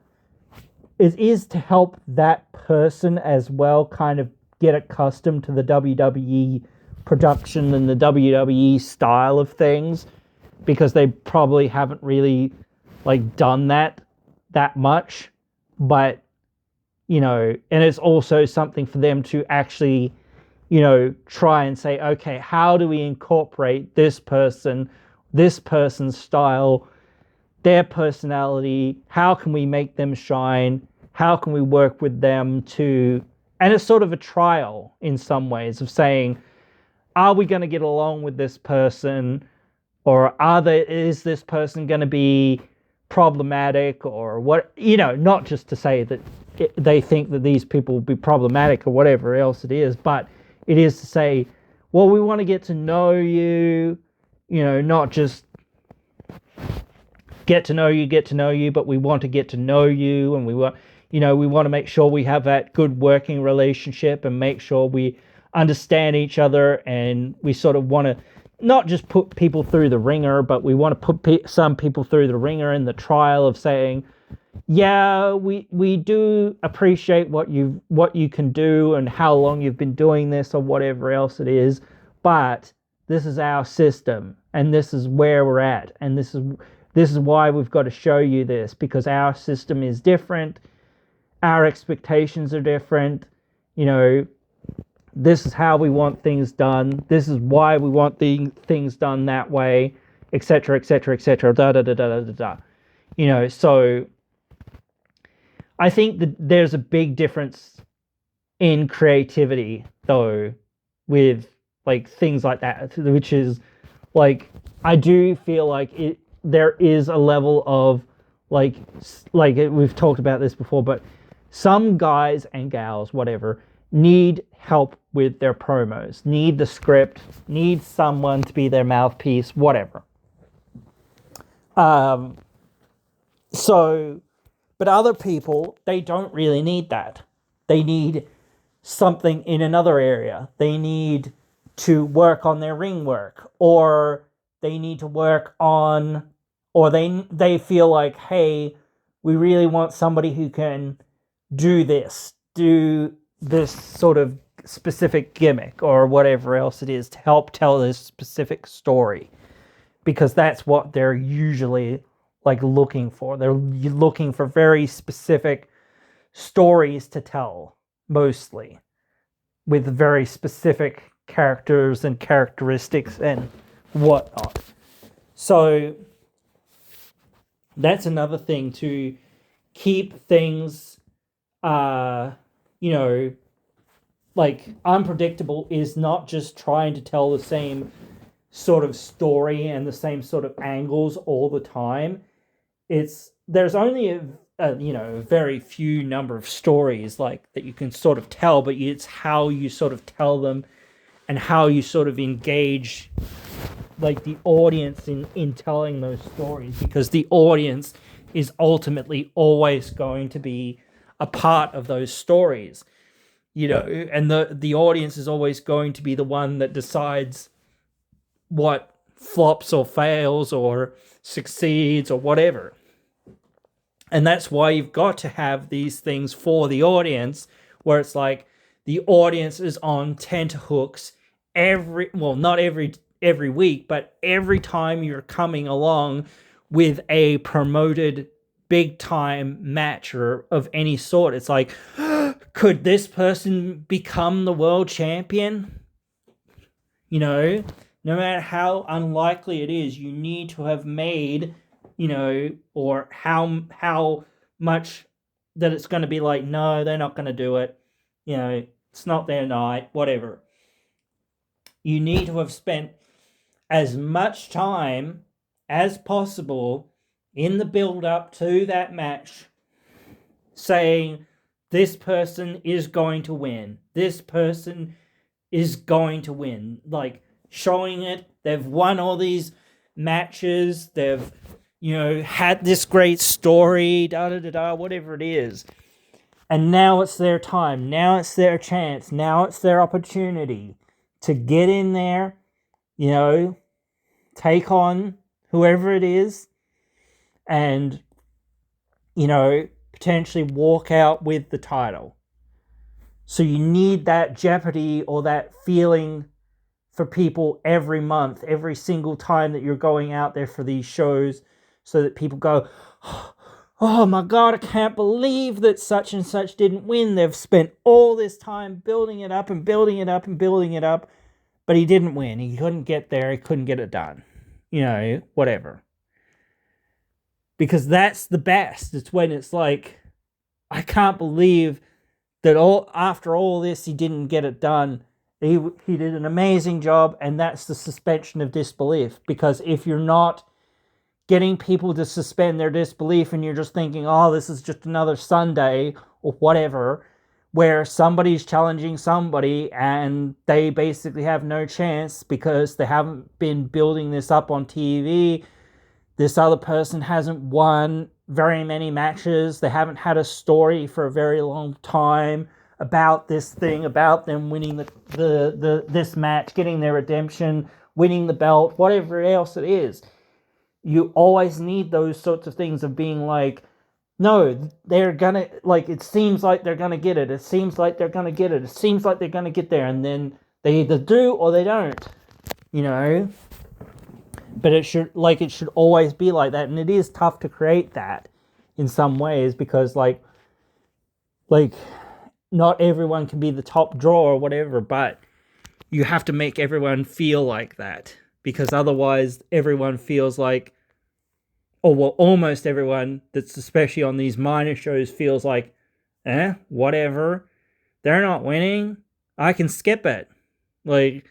It is to help that person as well kind of get accustomed to the WWE production and the WWE style of things, because they probably haven't really, like, done that much. But, and it's also something for them to actually, try and say, okay, how do we incorporate this person's style, their personality? How can we make them shine? How can we work with them to... And it's sort of a trial in some ways of saying, are we going to get along with this person? Or is this person going to be problematic, or what? Not just to say that they think that these people will be problematic or whatever else it is, but it is to say, well, we want to get to know you, not just get to know you, but we want to get to know you, and we want to make sure we have that good working relationship and make sure we understand each other, and we sort of want to not just put people through the ringer, but we want to put some people through the ringer in the trial of saying, yeah, we do appreciate what you can do and how long you've been doing this or whatever else it is, but this is our system and this is where we're at, and this is why we've got to show you this, because our system is different, our expectations are different, this is how we want things done, this is why we want things done that way, etc., etc., etc., da da da da da da. So I think that there's a big difference in creativity, though, with like things like that, which is like, I do feel like there is a level of like we've talked about this before, but some guys and gals, whatever, need help with their promos, need the script, need someone to be their mouthpiece, whatever. So, but other people, they don't really need that. They need something in another area. They need to work on their ring work, or they need to work on, or they feel like, hey, we really want somebody who can do this sort of specific gimmick or whatever else it is to help tell this specific story, because that's what they're usually like looking for. They're looking for very specific stories to tell, mostly with very specific characters and characteristics and whatnot. So that's another thing, to keep things like unpredictable, is not just trying to tell the same sort of story and the same sort of angles all the time. There's only a very few number of stories like that you can sort of tell, but it's how you sort of tell them and how you sort of engage like the audience in telling those stories, because the audience is ultimately always going to be a part of those stories, and the audience is always going to be the one that decides what flops or fails or succeeds or whatever. And that's why you've got to have these things for the audience, where it's like the audience is on tenterhooks not every week, but every time you're coming along with a promoted big time match or of any sort. It's like, could this person become the world champion? No matter how unlikely it is, you need to have made, or how much that it's going to be like, no, they're not going to do it. It's not their night, whatever. You need to have spent as much time as possible in the build up to that match saying, this person is going to win. This person is going to win. Like, showing it. They've won all these matches. They've, had this great story, whatever it is. And now it's their time. Now it's their chance. Now it's their opportunity to get in there, take on whoever it is, and, potentially walk out with the title. So you need that jeopardy or that feeling for people every month, every single time that you're going out there for these shows, so that people go, oh my God, I can't believe that such and such didn't win. They've spent all this time building it up and building it up and building it up, but he didn't win. He couldn't get there. He couldn't get it done. Whatever. Because that's the best. It's when it's like, I can't believe that after all this, he didn't get it done. He did an amazing job, and that's the suspension of disbelief. Because if you're not getting people to suspend their disbelief and you're just thinking, oh, this is just another Sunday or whatever, where somebody's challenging somebody and they basically have no chance because they haven't been building this up on TV. This other person hasn't won very many matches. They haven't had a story for a very long time about this thing, about them winning this match, getting their redemption, winning the belt, whatever else it is. You always need those sorts of things of being like, no, they're gonna, like, it seems like they're gonna get it. It seems like they're gonna get it. It seems like they're gonna get there. And then they either do or they don't, But it should always be like that. And it is tough to create that in some ways, because like not everyone can be the top draw or whatever, but you have to make everyone feel like that, because otherwise everyone feels like, or well, almost everyone that's especially on these minor shows feels like, whatever. They're not winning. I can skip it. Like,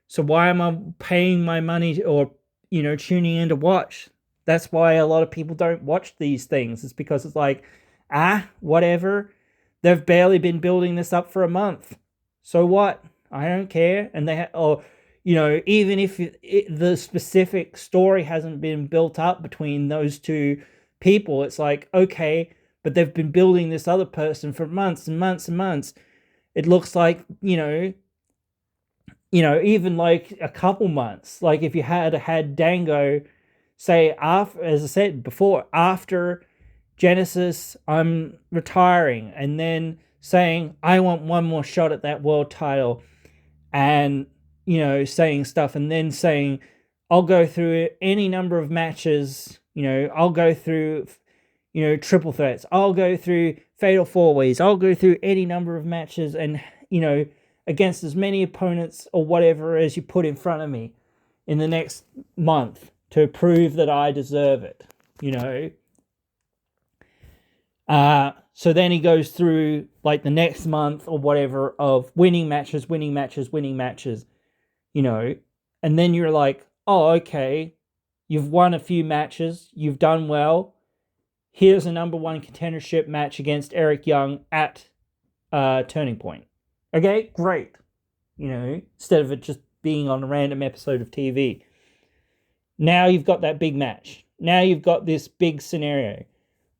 so why am I paying my money or, tuning in to watch? That's why a lot of people don't watch these things. It's because it's like, whatever. They've barely been building this up for a month. So what? I don't care. And even if the specific story hasn't been built up between those two people, it's like, okay, but they've been building this other person for months and months and months. It looks like, even like a couple months. Like if you had Dango say, after, as I said before, after Genesis, I'm retiring, and then saying, I want one more shot at that world title, and, saying stuff, and then saying, I'll go through any number of matches, I'll go through, triple threats, I'll go through fatal four ways, I'll go through any number of matches, and, against as many opponents or whatever as you put in front of me in the next month to prove that I deserve it, So then he goes through like the next month or whatever of winning matches, and then you're like, oh, okay, you've won a few matches, you've done well. Here's a number one contendership match against Eric Young at Turning Point. Okay, great. Instead of it just being on a random episode of TV. Now you've got that big match. Now you've got this big scenario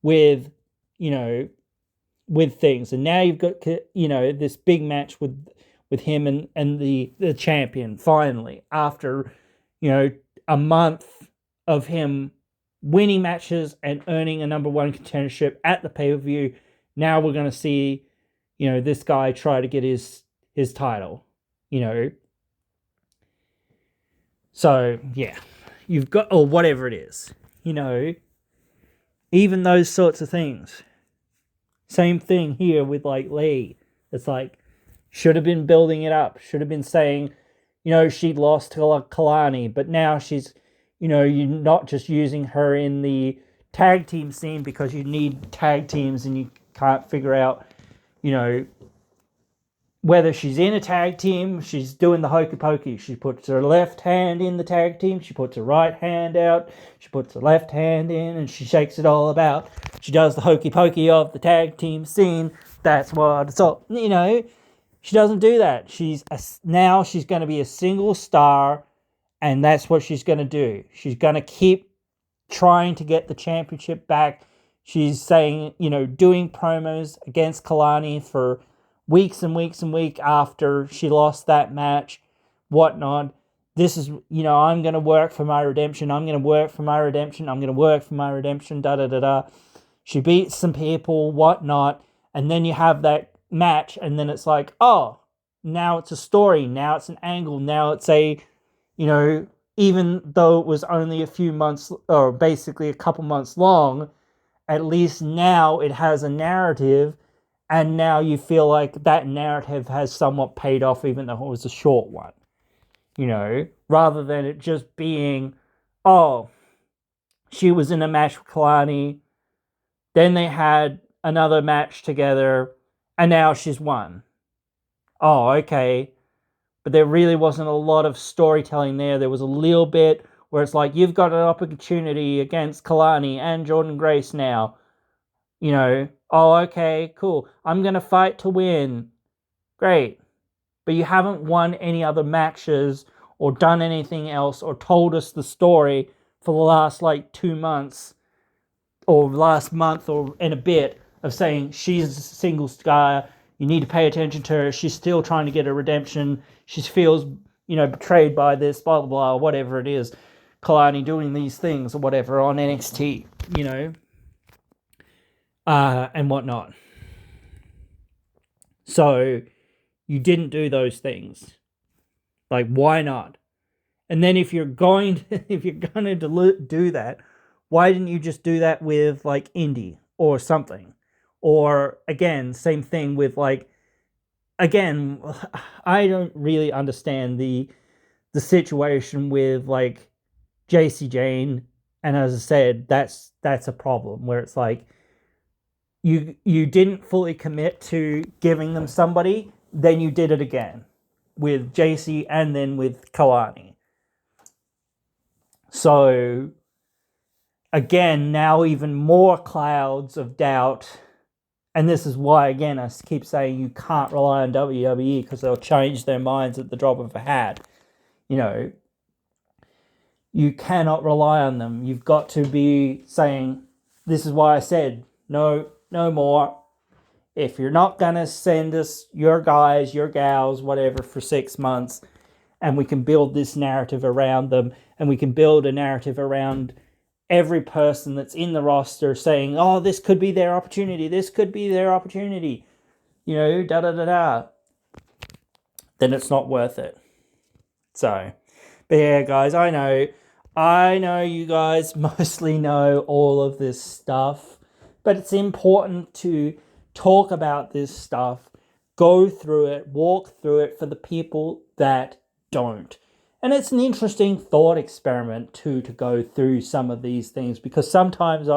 with, with things. And now you've got, this big match with him and the champion, finally, after, a month of him winning matches and earning a number one contendership at the pay-per-view. Now we're going to see, this guy try to get his title, So, yeah, you've got, or whatever it is, even those sorts of things. Same thing here with, like, Lee. It's like, should have been building it up, should have been saying, she lost to Kalani, but now she's, you're not just using her in the tag team scene because you need tag teams and you can't figure out, whether she's in a tag team, she's doing the hokey pokey. She puts her left hand in the tag team, she puts her right hand out, she puts her left hand in, and she shakes it all about. She does the hokey pokey of the tag team scene. That's what it's all, she doesn't do that. Now she's going to be a single star, and that's what she's going to do. She's going to keep trying to get the championship back. She's saying, doing promos against Kalani for weeks and weeks and weeks after she lost that match, whatnot. This is, I'm going to work for my redemption. I'm going to work for my redemption. I'm going to work for my redemption, da-da-da-da. She beats some people, whatnot, and then you have that match, and then it's like, oh, now it's a story. Now it's an angle. Now it's a, even though it was only a few months, or basically a couple months long, at least now it has a narrative, and now you feel like that narrative has somewhat paid off, even though it was a short one, rather than it just being, oh, she was in a match with Kalani, then they had another match together, and now she's won. Oh, okay. But there really wasn't a lot of storytelling there. There was a little bit where it's like, you've got an opportunity against Kalani and Jordan Grace now. Oh, okay, cool. I'm going to fight to win. Great. But you haven't won any other matches or done anything else or told us the story for the last, 2 months or last month or in a bit of saying she's a single star. You need to pay attention to her. She's still trying to get a redemption. She feels, betrayed by this, blah, blah, blah, whatever it is. Kalani doing these things or whatever on NXT, and whatnot. So you didn't do those things. Like, why not? And then if you're going to do that, why didn't you just do that with Indy or something? Or again, same thing with again, I don't really understand the situation with like JC Jane, and as I said, that's a problem where it's like you didn't fully commit to giving them somebody, then you did it again with JC and then with Kalani. So again, now even more clouds of doubt. And this is why, again, I keep saying you can't rely on WWE because they'll change their minds at the drop of a hat. You know, you cannot rely on them. You've got to be saying, this is why I said, no, no more. If you're not going to send us your guys, your gals, whatever, for 6 months, and we can build this narrative around them, and we can build a narrative around every person that's in the roster saying, oh, this could be their opportunity, this could be their opportunity, you know, da da da da, then it's not worth it. So, but yeah, guys, I know you guys mostly know all of this stuff, but it's important to talk about this stuff, go through it, walk through it for the people that don't. And it's an interesting thought experiment too to go through some of these things, because sometimes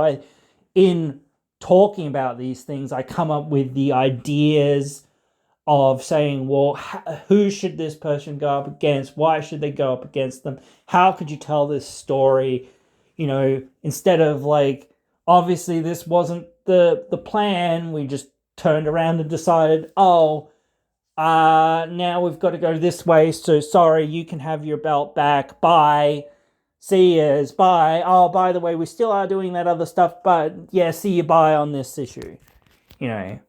in talking about these things, I come up with the ideas of saying, well, who should this person go up against? Why should they go up against them? How could you tell this story? You know, instead of like, obviously this wasn't the plan. We just turned around and decided, oh, now we've got to go this way. So sorry, you can have your belt back. Bye. See yous. Bye. Oh, by the way, we still are doing that other stuff, but yeah, see you bye on this issue. You know,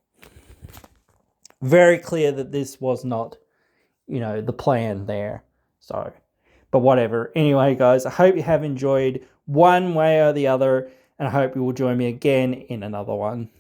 very clear that this was not, you know, the plan there. So, but whatever. Anyway, guys, I hope you have enjoyed one way or the other, and I hope you will join me again in another one.